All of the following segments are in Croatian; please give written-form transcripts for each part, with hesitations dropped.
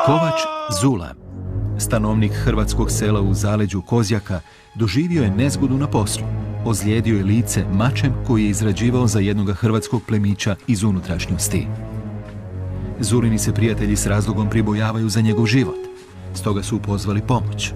Kovač Zula, stanovnik hrvatskog sela u zaleđu Kozjaka, doživio je nezgodu na poslu. Ozlijedio je lice mačem koji je izrađivao za jednog hrvatskog plemića iz unutrašnjosti. Zulini se prijatelji s razlogom pribojavaju za njegov život, stoga su pozvali pomoć.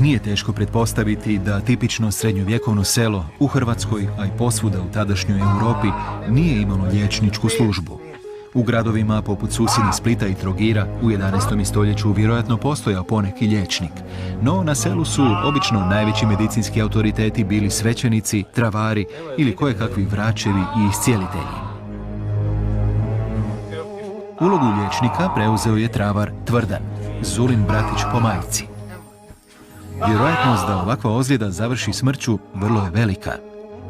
Nije teško pretpostaviti da tipično srednjovjekovno selo u Hrvatskoj, a i posvuda u tadašnjoj Europi, nije imalo liječničku službu. U gradovima poput susjednih Splita i Trogira u 11. stoljeću vjerojatno postojao poneki liječnik, no na selu su obično najveći medicinski autoriteti bili svećenici, travari ili kojekakvi vračevi i iscijelitelji. Ulogu liječnika preuzeo je travar Tvrdan, Zulin bratić po majci. Vjerojatnost da ovakva ozljeda završi smrću vrlo je velika.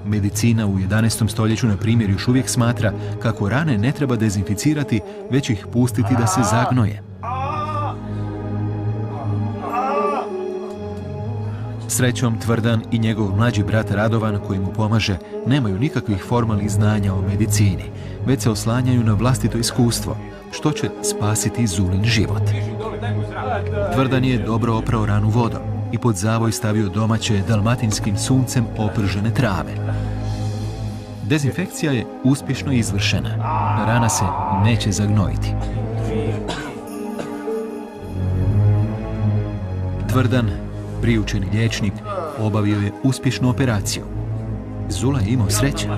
Medicina u 11. stoljeću, na primjer, još uvijek smatra kako rane ne treba dezinficirati, već ih pustiti da se zagnoje. Srećom, Tvrdan i njegov mlađi brat Radovan, koji mu pomaže, nemaju nikakvih formalnih znanja o medicini, već se oslanjaju na vlastito iskustvo, što će spasiti Zulin život. Tvrdan je dobro oprao ranu vodom i pod zavoj stavio domaće dalmatinskim suncem opržene trave. Dezinfekcija je uspješno izvršena. Rana se neće zagnojiti. Tvrdan, priučeni liječnik, obavio je uspješnu operaciju. Zula je imao sreće,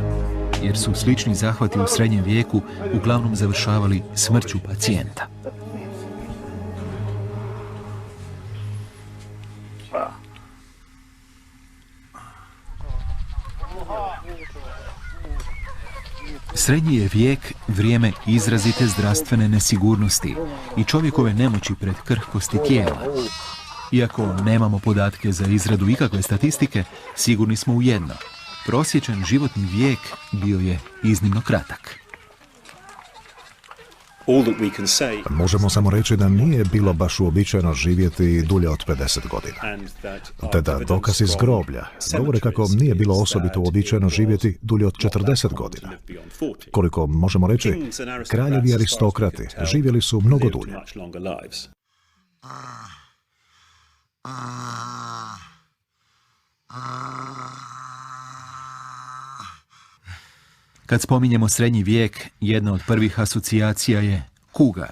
jer su slični zahvati u srednjem vijeku uglavnom završavali smrću pacijenta. Srednji je vijek vrijeme izrazite zdravstvene nesigurnosti i čovjekove nemoći pred krhkosti tijela. Iako nemamo podatke za izradu ikakve statistike, sigurni smo u jedno. Prosječan životni vijek bio je iznimno kratak. Možemo samo reći da nije bilo baš uobičajeno živjeti dulje od 50 godina. Te da dokaz iz groblja govore kako nije bilo osobito uobičajeno živjeti dulje od 40 godina. Koliko možemo reći, kraljevi aristokrati živjeli su mnogo dulje. Kad spominjemo srednji vijek, jedna od prvih asocijacija je kuga.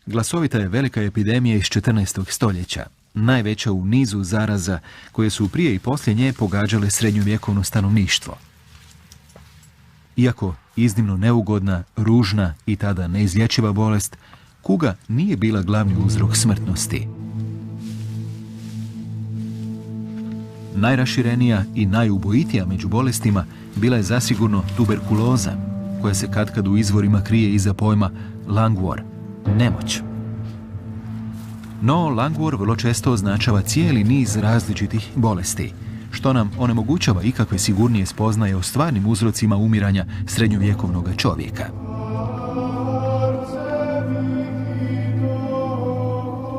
Glasovita je velika epidemija iz 14. stoljeća, najveća u nizu zaraza koje su prije i poslije nje pogađale srednjovjekovno stanovništvo. Iako iznimno neugodna, ružna i tada neizlječiva bolest, kuga nije bila glavni uzrok smrtnosti. Najraširenija i najubojitija među bolestima bila je zasigurno tuberkuloza, koja se katkad u izvorima krije iza pojma langvor, nemoć. No, langvor vrlo često označava cijeli niz različitih bolesti, što nam onemogućava ikakve sigurnije spoznaje o stvarnim uzrocima umiranja srednjovjekovnog čovjeka.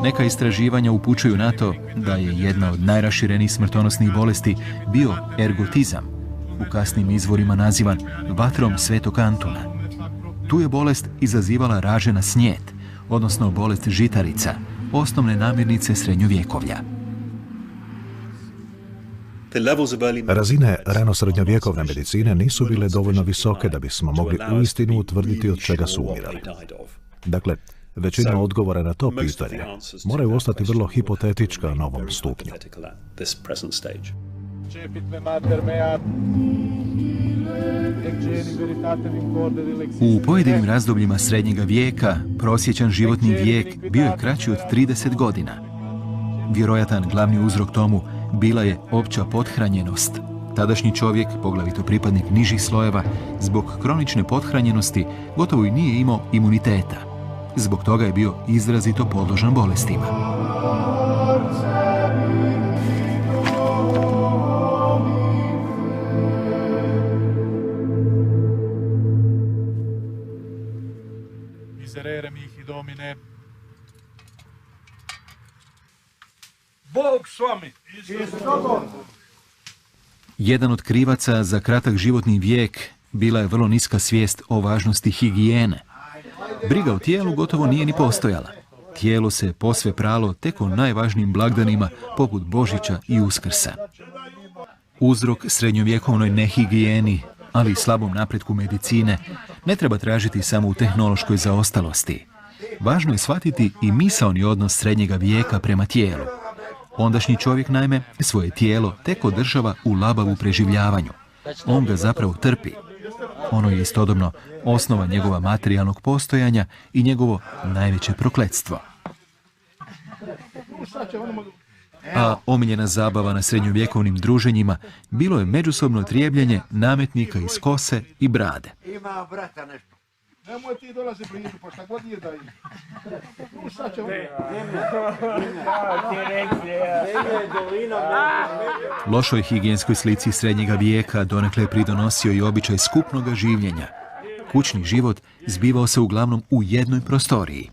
Neka istraživanja upućuju na to da je jedna od najraširenijih smrtonosnih bolesti bio ergotizam, u kasnim izvorima nazivan vatrom Svetog Antuna. Tu je bolest izazivala ražena snijet, odnosno bolest žitarica, osnovne namirnice srednjovjekovlja. Razine ranosrednjovjekovne medicine nisu bile dovoljno visoke da bismo mogli uistinu utvrditi od čega su umirali. Dakle, većina odgovora na to pitanje moraju ostati vrlo hipotetička na ovom stupnju. U pojedinim razdobljima srednjega vijeka prosječan životni vijek bio je kraći od 30 godina. Vjerojatan glavni uzrok tomu bila je opća pothranjenost. Tadašnji čovjek, poglavito pripadnik nižih slojeva, zbog kronične pothranjenosti gotovo i nije imao imuniteta. Zbog toga je bio izrazito podložan bolestima. Miserere mihi domine. Bog s vami. Jedan od krivaca za kratak životni vijek bila je vrlo niska svijest o važnosti higijene. Briga o tijelu gotovo nije ni postojala. Tijelo se posve pralo tek o najvažnijim blagdanima poput Božića i Uskrsa. Uzrok srednjovjekovnoj nehigijeni, ali i slabom napretku medicine, ne treba tražiti samo u tehnološkoj zaostalosti. Važno je shvatiti i misaoni odnos srednjega vijeka prema tijelu. Ondašnji čovjek, naime, svoje tijelo tek održava u labavu preživljavanju. On ga zapravo trpi. Ono je istodobno osnova njegova materijalnog postojanja i njegovo najveće prokletstvo. A omiljena zabava na srednjovjekovnim druženjima bilo je međusobno trijebljenje nametnika iz kose i brade. Ima brata nešto. Nemoj ti dolazi blizu, pa šta god je da je. Lošoj higijenskoj slici srednjega vijeka donekle je pridonosio i običaj skupnoga življenja. Kućni život zbivao se uglavnom u jednoj prostoriji.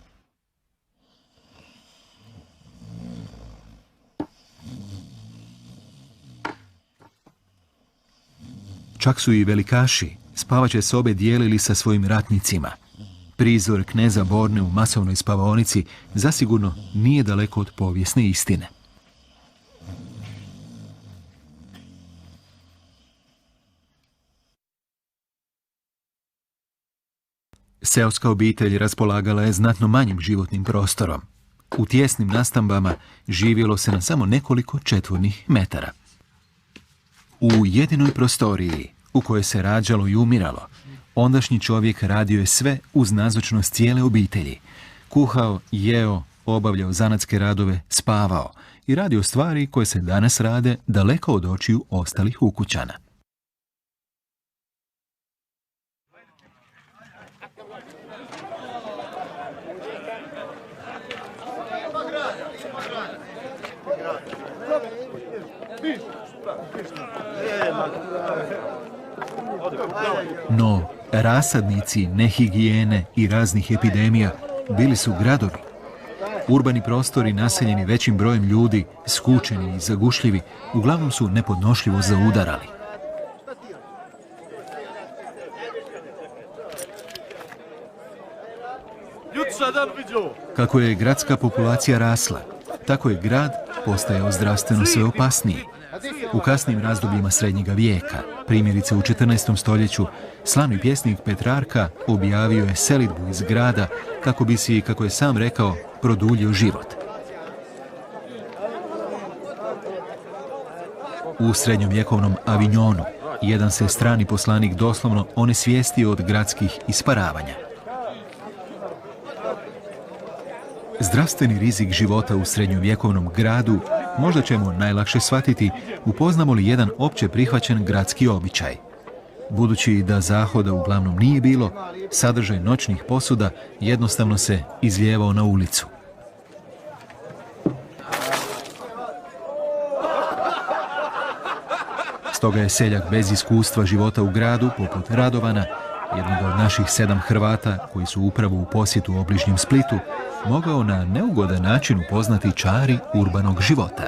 Čak su i velikaši spavaće sobe dijelili sa svojim ratnicima. Prizor kneza Borne u masovnoj spavaonici zasigurno nije daleko od povijesne istine. Seoska obitelj raspolagala je znatno manjim životnim prostorom. U tijesnim nastambama živjelo se na samo nekoliko četvornih metara. U jedinoj prostoriji u kojoj se rađalo i umiralo, ondašnji čovjek radio je sve uz nazočnost cijele obitelji. Kuhao, jeo, obavljao zanatske radove, spavao i radio stvari koje se danas rade daleko od očiju ostalih ukućana. No, rasadnici nehigijene i raznih epidemija bili su gradovi. Urbani prostori naseljeni većim brojem ljudi, skučeni i zagušljivi, uglavnom su nepodnošljivo zaudarali. Kako je gradska populacija rasla, tako je grad postajao zdravstveno sve opasniji. U kasnim razdobljima srednjega vijeka, primjerice u 14. stoljeću, slavni pjesnik Petrarka objavio je selidbu iz grada kako bi si, kako je sam rekao, produljio život. U srednjovjekovnom Avignonu jedan se strani poslanik doslovno onesvijestio od gradskih isparavanja. Zdravstveni rizik života u srednjovjekovnom gradu možda ćemo najlakše shvatiti upoznamo li jedan opće prihvaćen gradski običaj. Budući da zahoda uglavnom nije bilo, sadržaj noćnih posuda jednostavno se izlijevao na ulicu. Stoga je seljak bez iskustva života u gradu, poput Radovana, jednog od naših 7 Hrvata koji su upravo u posjetu obližnjem Splitu, mogao na neugodan način upoznati čari urbanog života.